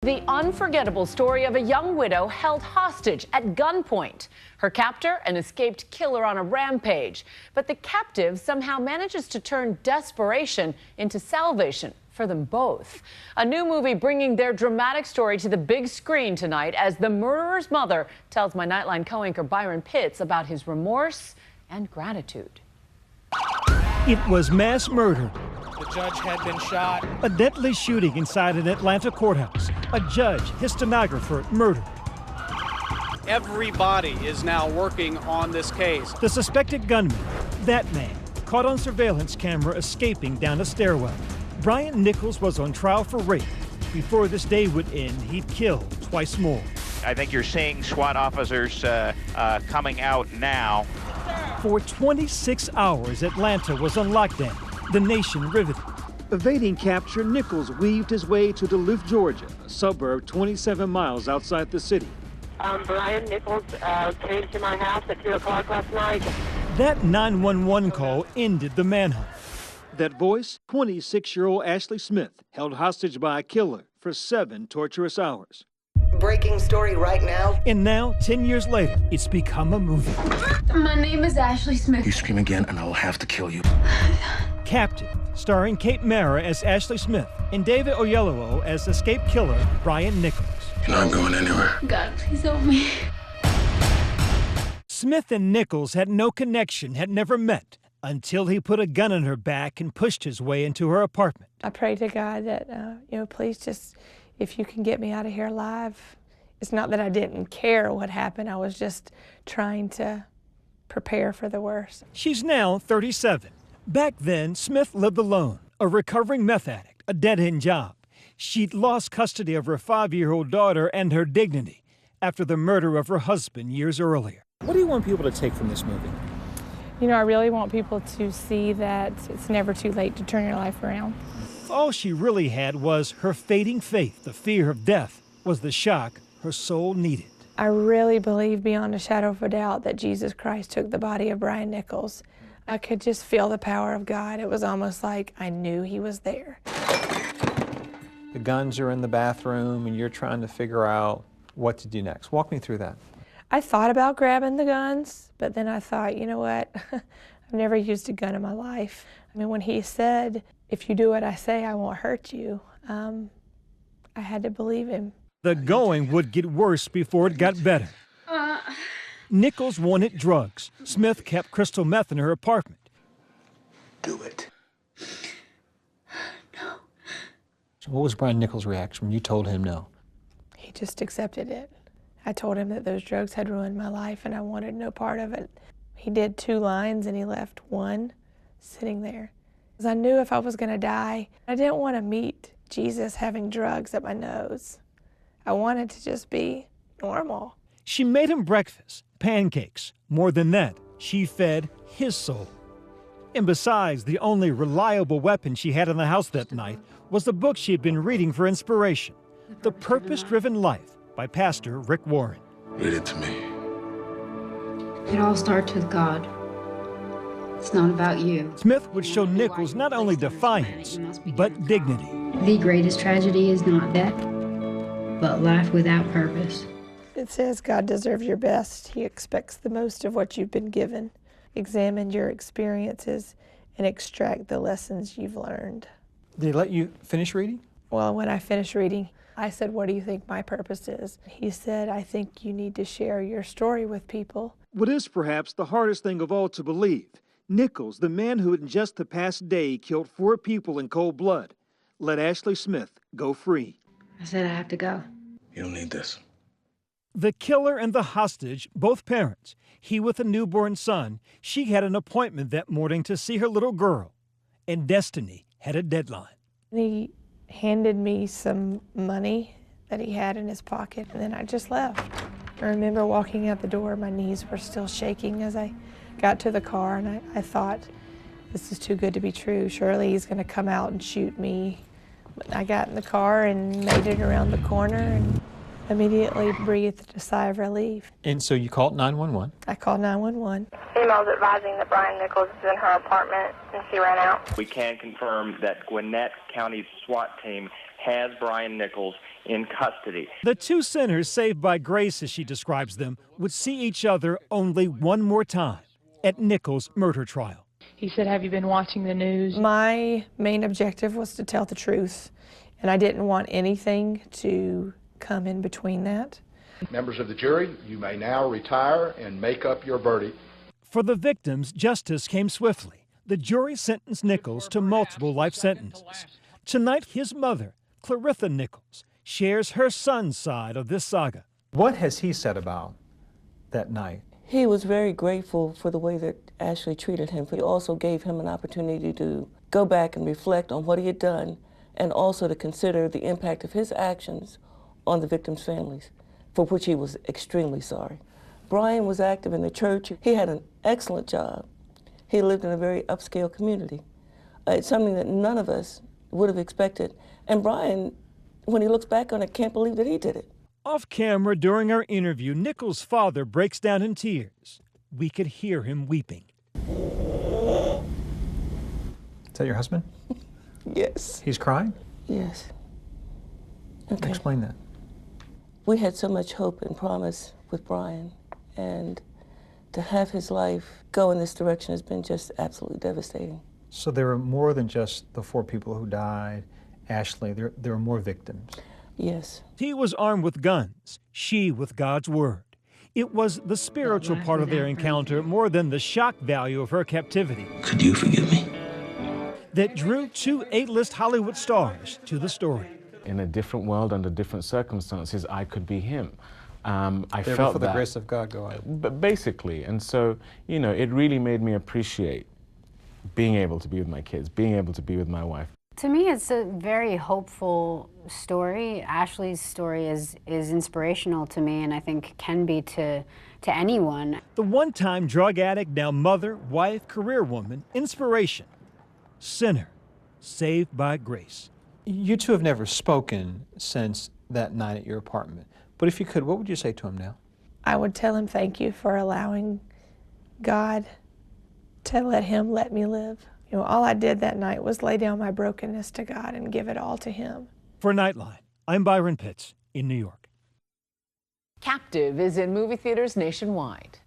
the unforgettable story of a young widow held hostage at gunpoint. Her captor, an escaped killer on a rampage. But the captive somehow manages to turn desperation into salvation for them both. A new movie bringing their dramatic story to the big screen tonight as the murderer's mother tells my Nightline co-anchor Byron Pitts about his remorse and gratitude. It was mass murder. The judge had been shot. A deadly shooting inside an Atlanta courthouse. A judge, his stenographer, murdered. Everybody is now working on this case. The suspected gunman, that man, caught on surveillance camera escaping down a stairwell. Brian Nichols was on trial for rape. Before this day would end, he'd killed twice more. I think you're seeing SWAT officers coming out now. For 26 hours, Atlanta was on lockdown, the nation riveted. Evading capture, Nichols weaved his way to Duluth, Georgia, a suburb 27 miles outside the city. Brian Nichols came to my house at 2 o'clock last night. That 911 call ended the manhunt. That voice, 26-year-old Ashley Smith, held hostage by a killer for 7 torturous hours. Breaking story right now. And now, 10 years later, it's become a movie. My name is Ashley Smith. You scream again and I will have to kill you. Captive, starring Kate Mara as Ashley Smith and David Oyelowo as escaped killer Brian Nichols. You're not going anywhere. God, please help me. Smith and Nichols had no connection, had never met, until he put a gun in her back and pushed his way into her apartment. I prayed to God that, please just, if you can get me out of here alive. It's not that I didn't care what happened. I was just trying to prepare for the worst. She's now 37. Back then, Smith lived alone, a recovering meth addict, a dead-end job. She'd lost custody of her 5-year-old daughter and her dignity after the murder of her husband years earlier. What do you want people to take from this movie? I really want people to see that it's never too late to turn your life around. All she really had was her fading faith. The fear of death was the shock her soul needed. I really believe beyond a shadow of a doubt that Jesus Christ took the body of Brian Nichols. I could just feel the power of God. It was almost like I knew he was there. The guns are in the bathroom and you're trying to figure out what to do next. Walk me through that. I thought about grabbing the guns, but then I thought, you know what? I've never used a gun in my life. When he said, if you do what I say, I won't hurt you, I had to believe him. The going would get worse before it got better. Nichols wanted drugs. Smith kept crystal meth in her apartment. Do it. No. So what was Brian Nichols' reaction when you told him no? He just accepted it. I told him that those drugs had ruined my life and I wanted no part of it. He did 2 lines and he left 1 sitting there. Because I knew if I was going to die, I didn't want to meet Jesus having drugs up my nose. I wanted to just be normal. She made him breakfast, pancakes. More than that, she fed his soul. And besides, the only reliable weapon she had in the house that night was the book she had been reading for inspiration, The Purpose-Driven Life by Pastor Rick Warren. Read it to me. It all starts with God. It's not about you. Smith would show Nichols not only defiance, but dignity. The greatest tragedy is not death, but life without purpose. It says God deserves your best. He expects the most of what you've been given. Examine your experiences and extract the lessons you've learned. Did he let you finish reading? Well, when I finished reading, I said, what do you think my purpose is? He said, I think you need to share your story with people. What is perhaps the hardest thing of all to believe, Nichols, the man who in just the past day killed 4 people in cold blood, let Ashley Smith go free. I said I have to go. You don't need this. The killer and the hostage, both parents, he with a newborn son, she had an appointment that morning to see her little girl, and destiny had a deadline. He handed me some money that he had in his pocket, and then I just left. I remember walking out the door, my knees were still shaking as I got to the car, and I thought, this is too good to be true. Surely he's going to come out and shoot me. But I got in the car and made it around the corner and immediately breathed a sigh of relief. And so you called 911? I called 911. Emails advising that Brian Nichols is in her apartment and she ran out. We can confirm that Gwinnett County's SWAT team has Brian Nichols in custody. The two sinners saved by grace, as she describes them, would see each other only one more time at Nichols' murder trial. He said, "Have you been watching the news?" My main objective was to tell the truth, and I didn't want anything to come in between that. Members of the jury, you may now retire and make up your verdict. For the victims, justice came swiftly. The jury sentenced Nichols to multiple life sentences. Tonight, his mother, Clarissa Nichols, shares her son's side of this saga. What has he said about that night? He was very grateful for the way that Ashley treated him. He also gave him an opportunity to go back and reflect on what he had done, and also to consider the impact of his actions on the victims' families, for which he was extremely sorry. Brian was active in the church. He had an excellent job. He lived in a very upscale community. It's something that none of us would have expected. And Brian, when he looks back on it, can't believe that he did it. Off camera during our interview, Nichols' father breaks down in tears. We could hear him weeping. Is that your husband? Yes. He's crying? Yes. Okay. Explain that. We had so much hope and promise with Brian, and to have his life go in this direction has been just absolutely devastating. So there were more than just the 4 people who died. Ashley, there were more victims. Yes. He was armed with guns, she with God's word. It was the spiritual part of their encounter more than the shock value of her captivity. Could you forgive me? That drew 2 A-list Hollywood stars to the story. In a different world, under different circumstances, I could be him. I There felt for the that, grace of God go out. But basically, and so, you know, it really made me appreciate being able to be with my kids, being able to be with my wife. To me, it's a very hopeful story. Ashley's story is inspirational to me, and I think can be to anyone. The one-time drug addict, now mother, wife, career woman, inspiration, sinner, saved by grace. You two have never spoken since that night at your apartment. But if you could, what would you say to him now? I would tell him thank you for allowing God to let him let me live. You know, all I did that night was lay down my brokenness to God and give it all to him. For Nightline, I'm Byron Pitts in New York. Captive is in movie theaters nationwide.